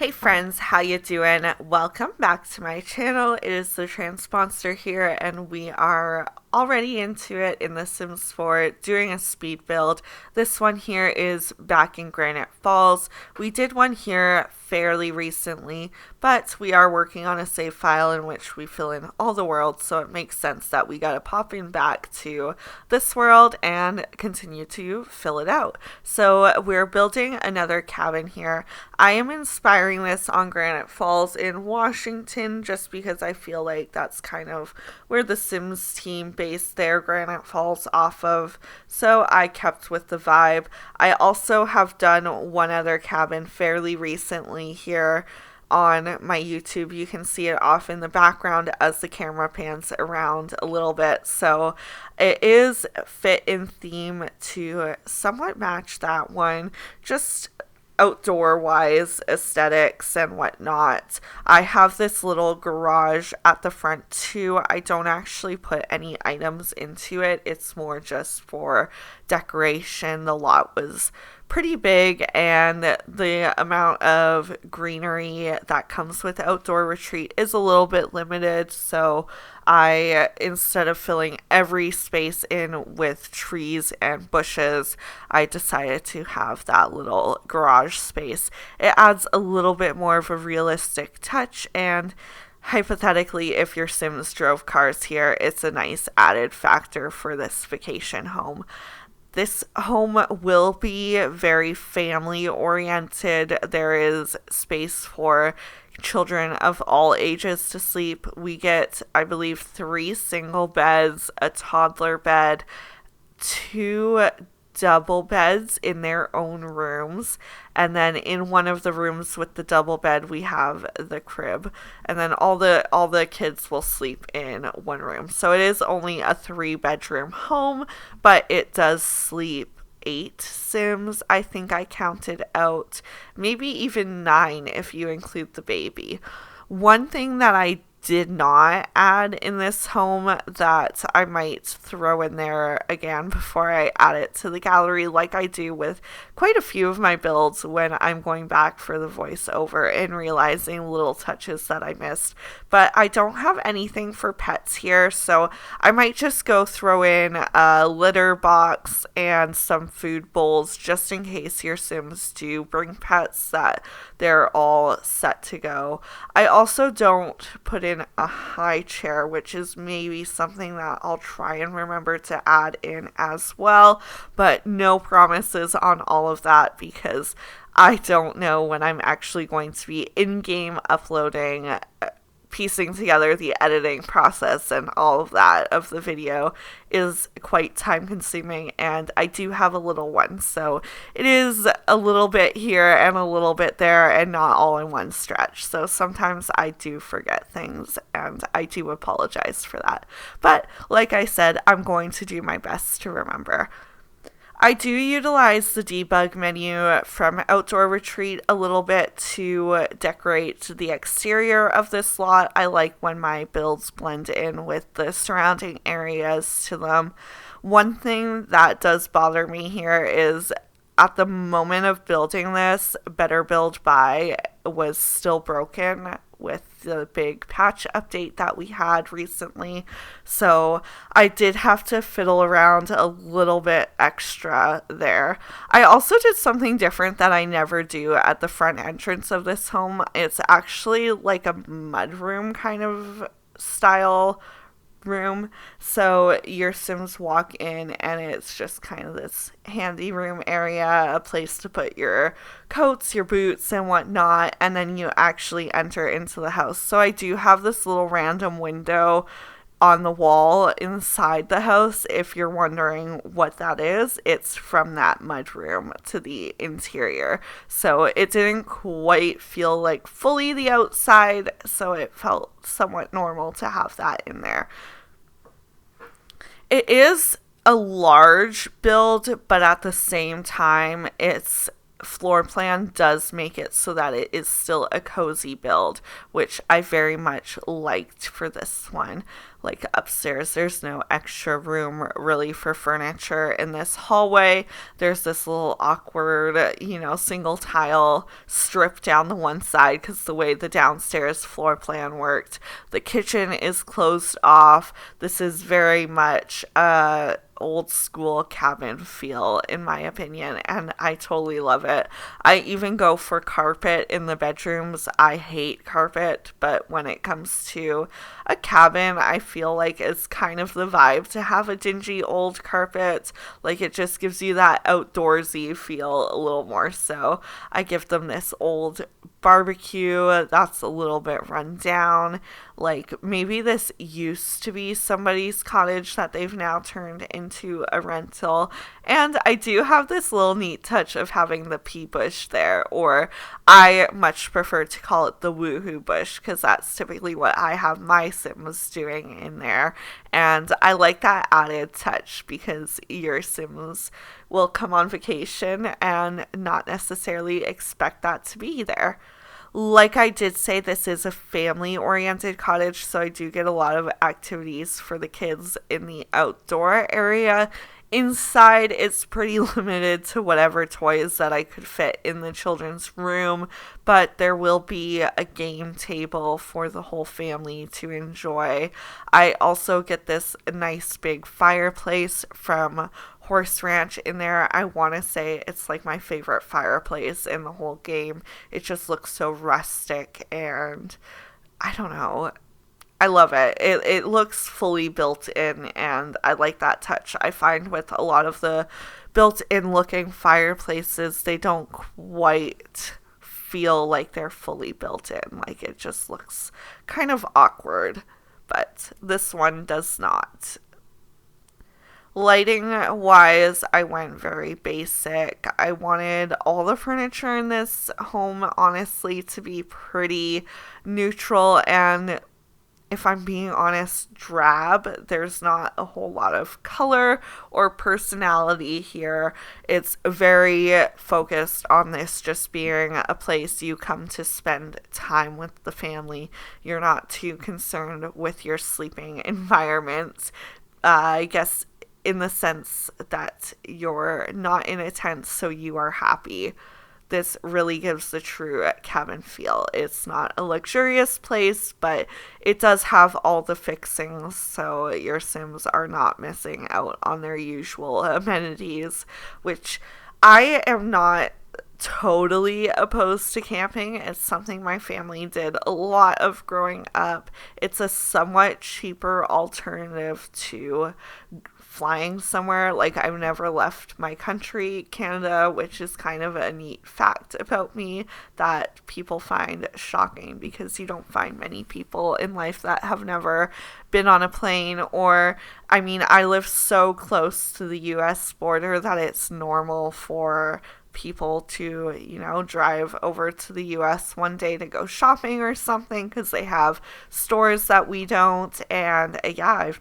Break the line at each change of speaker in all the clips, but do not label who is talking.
Hey friends, how you doing? Welcome back to my channel. It is TheTranspondster here, and we are already into it in The Sims 4 doing a speed build. This one here is back in Granite Falls. We did one here fairly recently, but we are working on a save file in which we fill in all the worlds, so it makes sense that we gotta pop in back to this world and continue to fill it out. So we're building another cabin here. I am inspiring this on Granite Falls in Washington just because I feel like that's kind of where the Sims team based their Granite Falls off of, so I kept with the vibe. I also have done one other cabin fairly recently here on my YouTube. You can see it off in the background as the camera pans around a little bit, so it is fit in theme to somewhat match that one, just outdoor wise aesthetics and whatnot. I have this little garage at the front too. I don't actually put any items into it. It's more just for decoration. The lot was pretty big, and the amount of greenery that comes with outdoor retreat is a little bit limited, so I, instead of filling every space in with trees and bushes, I decided to have that little garage space. It adds a little bit more of a realistic touch, and hypothetically, if your Sims drove cars here, it's a nice added factor for this vacation home. This home will be very family oriented. There is space for children of all ages to sleep. We get, I believe, 3 single beds, a toddler bed, 2 double beds in their own rooms, and then in one of the rooms with the double bed we have the crib, and then all the kids will sleep in one room. So it is only a 3-bedroom home, but it does sleep 8 Sims. I think I counted out, maybe even 9 if you include the baby. One thing that I did not add in this home that I might throw in there again before I add it to the gallery, like I do with quite a few of my builds when I'm going back for the voiceover and realizing little touches that I missed. But I don't have anything for pets here, so I might just go throw in a litter box and some food bowls just in case your Sims do bring pets, that they're all set to go. I also don't put in a high chair, which is maybe something that I'll try and remember to add in as well, but no promises on all of that because I don't know when I'm actually going to be in-game uploading. Piecing together the editing process and all of that of the video is quite time consuming, and I do have a little one, so it is a little bit here and a little bit there and not all in one stretch. So sometimes I do forget things, and I do apologize for that. But like I said, I'm going to do my best to remember. I do utilize the debug menu from Outdoor Retreat a little bit to decorate the exterior of this lot. I like when my builds blend in with the surrounding areas to them. One thing that does bother me here is at the moment of building this, Better Build By was still broken with the big patch update that we had recently, so I did have to fiddle around a little bit extra there. I also did something different that I never do at the front entrance of this home. It's actually like a mudroom kind of style room, so your Sims walk in and it's just kind of this handy room area, a place to put your coats, your boots and whatnot, and then you actually enter into the house. So I do have this little random window on the wall inside the house. If you're wondering what that is, it's from that mudroom to the interior. So it didn't quite feel like fully the outside, so it felt somewhat normal to have that in there. It is a large build, but at the same time, it's floor plan does make it so that it is still a cozy build, which I very much liked for this one. Like upstairs, there's no extra room really for furniture. In this hallway, there's this little awkward, single tile strip down the one side because the way the downstairs floor plan worked. The kitchen is closed off. This is very much old school cabin feel, in my opinion, and I totally love it. I even go for carpet in the bedrooms. I hate carpet, but when it comes to a cabin, I feel like it's kind of the vibe to have a dingy old carpet. Like, it just gives you that outdoorsy feel a little more. So I give them this old barbecue that's a little bit run down. Like, maybe this used to be somebody's cottage that they've now turned into a rental. And I do have this little neat touch of having the pea bush there, or I much prefer to call it the woohoo bush, because that's typically what I have my Sims doing in there. And I like that added touch because your Sims will come on vacation and not necessarily expect that to be there. Like I did say, this is a family-oriented cottage, so I do get a lot of activities for the kids in the outdoor area. Inside, it's pretty limited to whatever toys that I could fit in the children's room, but there will be a game table for the whole family to enjoy. I also get this nice big fireplace from Horse Ranch in there. I want to say it's like my favorite fireplace in the whole game. It just looks so rustic, and I don't know. I love it. It looks fully built in, and I like that touch. I find with a lot of the built-in looking fireplaces, they don't quite feel like they're fully built in. Like, it just looks kind of awkward, but this one does not. Lighting wise, I went very basic. I wanted all the furniture in this home, honestly, to be pretty neutral and, if I'm being honest, drab. There's not a whole lot of color or personality here. It's very focused on this just being a place you come to spend time with the family. You're not too concerned with your sleeping environment. I guess in the sense that you're not in a tent, so you are happy. This really gives the true cabin feel. It's not a luxurious place, but it does have all the fixings, so your Sims are not missing out on their usual amenities, which I am not totally opposed to camping. It's something my family did a lot of growing up. It's a somewhat cheaper alternative to flying somewhere. Like, I've never left my country, Canada, which is kind of a neat fact about me that people find shocking, because you don't find many people in life that have never been on a plane. Or, I mean, I live so close to the US border that it's normal for people to, drive over to the US one day to go shopping or something, because they have stores that we don't. And yeah,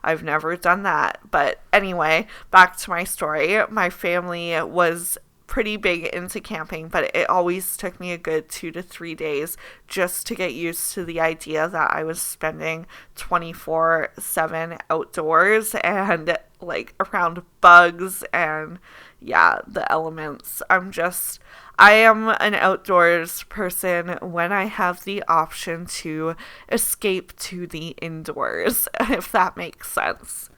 I've never done that. But anyway, back to my story. My family was pretty big into camping, but it always took me a good 2 to 3 days just to get used to the idea that I was spending 24/7 outdoors and like around bugs and the elements. I am an outdoors person when I have the option to escape to the indoors, if that makes sense.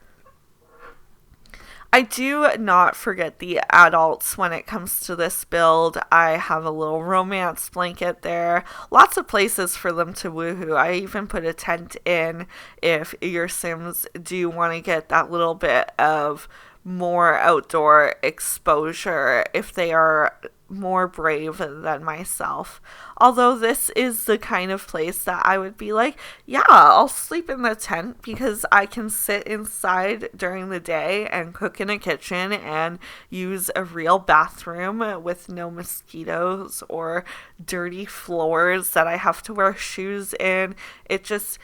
I do not forget the adults when it comes to this build. I have a little romance blanket there. Lots of places for them to woohoo. I even put a tent in if your Sims do want to get that little bit of more outdoor exposure, if they are more brave than myself. Although this is the kind of place that I would be like, yeah, I'll sleep in the tent because I can sit inside during the day and cook in a kitchen and use a real bathroom with no mosquitoes or dirty floors that I have to wear shoes in. It just,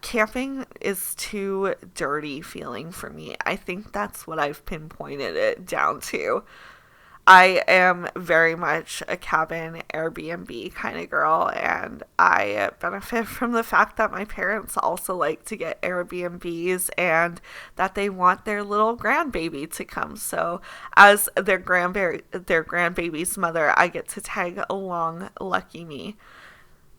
camping is too dirty feeling for me. I think that's what I've pinpointed it down to. I am very much a cabin Airbnb kind of girl, and I benefit from the fact that my parents also like to get Airbnbs and that they want their little grandbaby to come. So, as their grandbaby's mother, I get to tag along. Lucky me.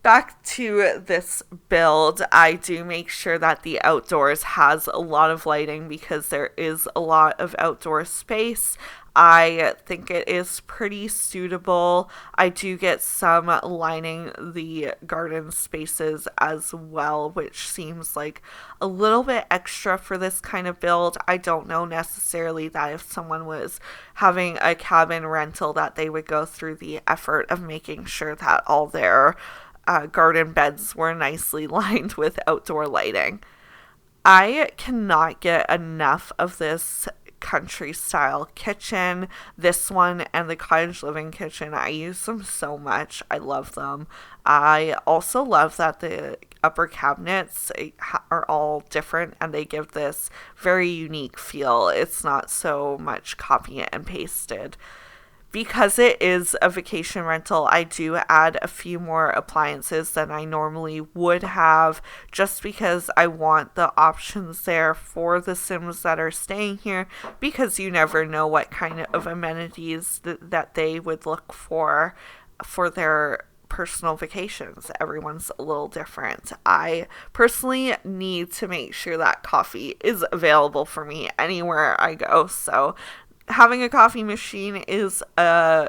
Back to this build, I do make sure that the outdoors has a lot of lighting because there is a lot of outdoor space. I think it is pretty suitable. I do get some lining the garden spaces as well, which seems like a little bit extra for this kind of build. I don't know necessarily that if someone was having a cabin rental that they would go through the effort of making sure that all their garden beds were nicely lined with outdoor lighting. I cannot get enough of this country style kitchen. This one and the cottage living kitchen, I use them so much. I love them. I also love that the upper cabinets are all different and they give this very unique feel. It's not so much copy and pasted. Because it is a vacation rental, I do add a few more appliances than I normally would have just because I want the options there for the Sims that are staying here, because you never know what kind of amenities that they would look for their personal vacations. Everyone's a little different. I personally need to make sure that coffee is available for me anywhere I go, so having a coffee machine is a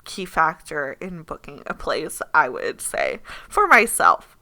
key factor in booking a place, I would say, for myself.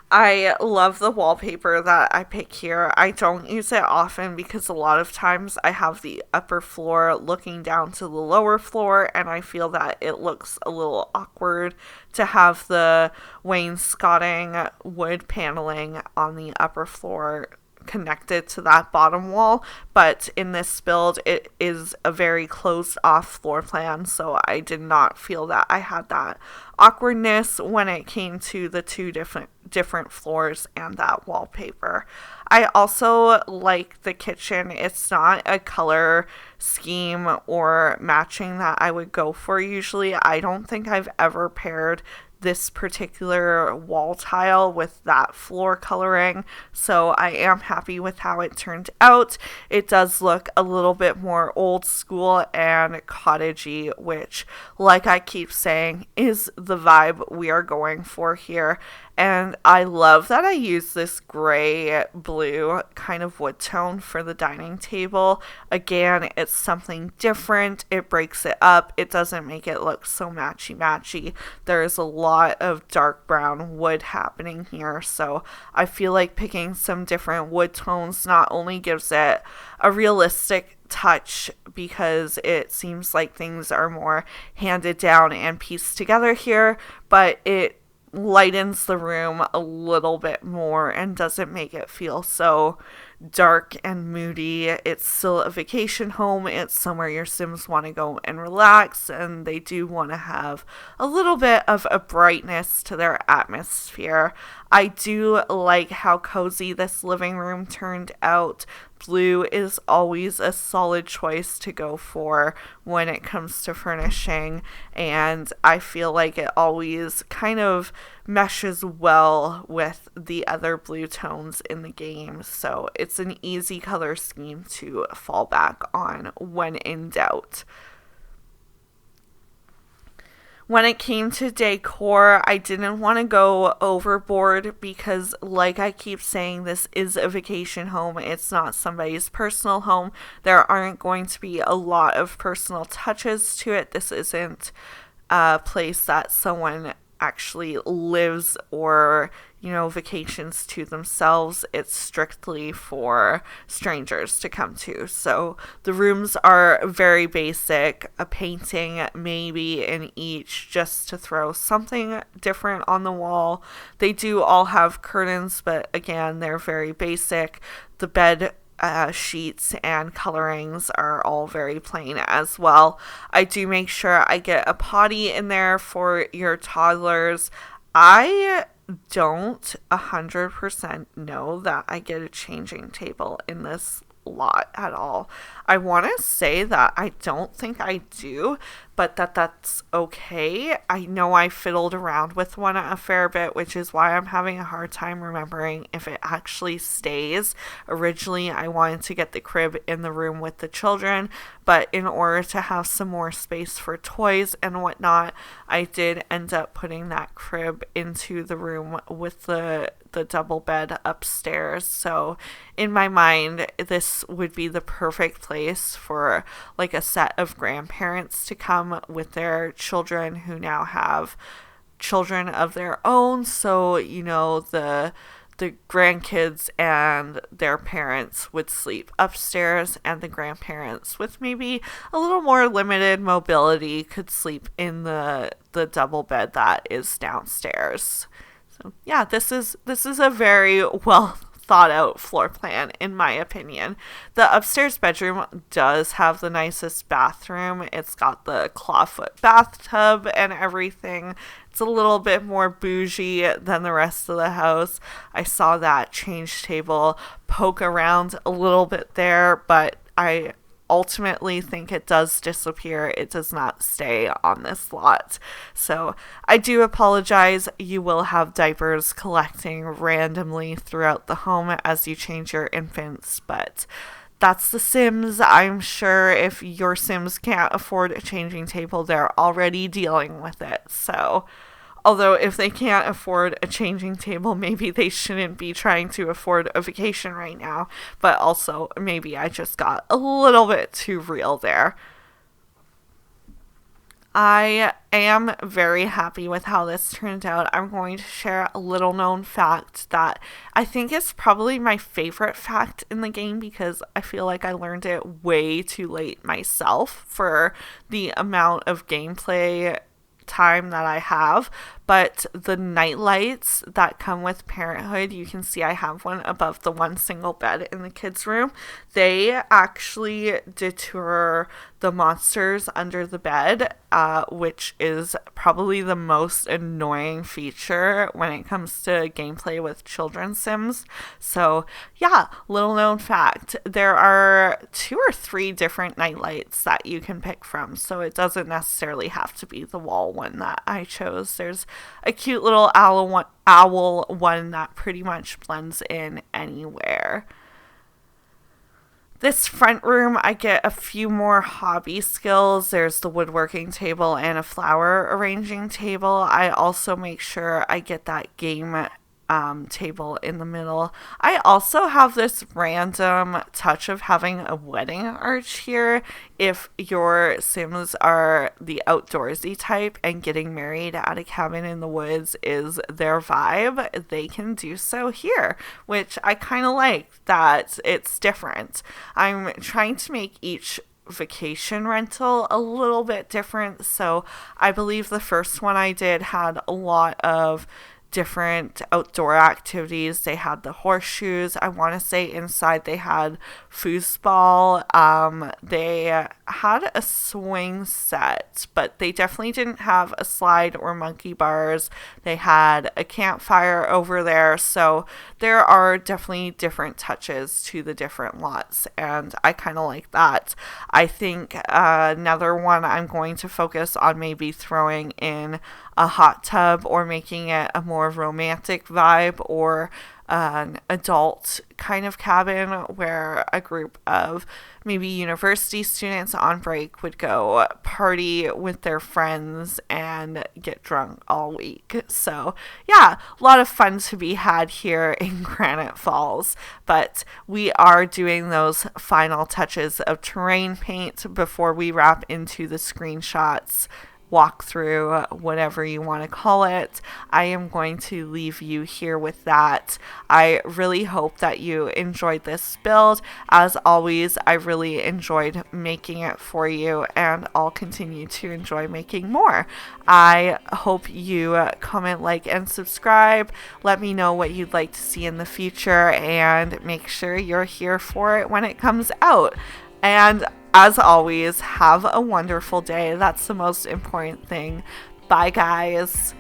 I love the wallpaper that I pick here. I don't use it often because a lot of times I have the upper floor looking down to the lower floor, and I feel that it looks a little awkward to have the wainscoting wood paneling on the upper floor connected to that bottom wall, but in this build it is a very closed off floor plan, so I did not feel that I had that awkwardness when it came to the two different floors and that wallpaper. I also like the kitchen. It's not a color scheme or matching that I would go for usually. I don't think I've ever paired this particular wall tile with that floor coloring, so I am happy with how it turned out. It does look a little bit more old school and cottagey, which, like I keep saying, is the vibe we are going for here. And I love that I use this gray blue kind of wood tone for the dining table. Again, it's something different. It breaks it up. It doesn't make it look so matchy-matchy. There is a lot of dark brown wood happening here. So I feel like picking some different wood tones not only gives it a realistic touch because it seems like things are more handed down and pieced together here, but it lightens the room a little bit more and doesn't make it feel so dark and moody. It's still a vacation home. It's somewhere your Sims want to go and relax, and they do want to have a little bit of a brightness to their atmosphere. I do like how cozy this living room turned out. Blue is always a solid choice to go for when it comes to furnishing, and I feel like it always kind of meshes well with the other blue tones in the game, so it's an easy color scheme to fall back on when in doubt. When it came to decor, I didn't want to go overboard because, like I keep saying, this is a vacation home. It's not somebody's personal home. There aren't going to be a lot of personal touches to it. This isn't a place that someone actually lives or, vacations to themselves. It's strictly for strangers to come to. So the rooms are very basic, a painting maybe in each just to throw something different on the wall. They do all have curtains, but again, they're very basic. The bed sheets and colorings are all very plain as well. I do make sure I get a potty in there for your toddlers. I don't 100% know that I get a changing table in this lot at all. I want to say that I don't think I do, but that's okay. I know I fiddled around with one a fair bit, which is why I'm having a hard time remembering if it actually stays. Originally, I wanted to get the crib in the room with the children, but in order to have some more space for toys and whatnot, I did end up putting that crib into the room with the double bed upstairs. So in my mind, this would be the perfect place for like a set of grandparents to come with their children who now have children of their own. So, you know, the grandkids and their parents would sleep upstairs, and the grandparents with maybe a little more limited mobility could sleep in the double bed that is downstairs. So yeah, this is a very well thought out floor plan in my opinion. The upstairs bedroom does have the nicest bathroom. It's got the clawfoot bathtub and everything. It's a little bit more bougie than the rest of the house. I saw that change table poke around a little bit there, but I ultimately think it does disappear. It does not stay on this lot. So I do apologize. You will have diapers collecting randomly throughout the home as you change your infants, but that's The Sims. I'm sure if your Sims can't afford a changing table, they're already dealing with it. So although if they can't afford a changing table, maybe they shouldn't be trying to afford a vacation right now. But also, maybe I just got a little bit too real there. I am very happy with how this turned out. I'm going to share a little known fact that I think is probably my favorite fact in the game, because I feel like I learned it way too late myself for the amount of gameplay time that I have. But the night lights that come with Parenthood, you can see I have one above the one single bed in the kids' room. They actually deter the monsters under the bed, which is probably the most annoying feature when it comes to gameplay with children's Sims. So yeah, little known fact, there are 2 or 3 different night lights that you can pick from, so it doesn't necessarily have to be the wall one that I chose. There's a cute little owl one that pretty much blends in anywhere. This front room, I get a few more hobby skills. There's the woodworking table and a flower arranging table. I also make sure I get that game table in the middle. I also have this random touch of having a wedding arch here. If your Sims are the outdoorsy type and getting married at a cabin in the woods is their vibe, they can do so here, which I kind of like that it's different. I'm trying to make each vacation rental a little bit different. So I believe the first one I did had a lot of different outdoor activities. They had the horseshoes. I want to say inside they had foosball. They had a swing set, but they definitely didn't have a slide or monkey bars. They had a campfire over there. So there are definitely different touches to the different lots, and I kind of like that. I think another one I'm going to focus on maybe throwing in a hot tub or making it a more romantic vibe, or an adult kind of cabin where a group of maybe university students on break would go party with their friends and get drunk all week. So yeah, a lot of fun to be had here in Granite Falls, but we are doing those final touches of terrain paint before we wrap into the screenshots, walkthrough, whatever you want to call it. I am going to leave you here with that. I really hope that you enjoyed this build. As always, I really enjoyed making it for you, and I'll continue to enjoy making more. I hope you comment, like, and subscribe. Let me know what you'd like to see in the future, and make sure you're here for it when it comes out. And as always, have a wonderful day. That's the most important thing. Bye, guys.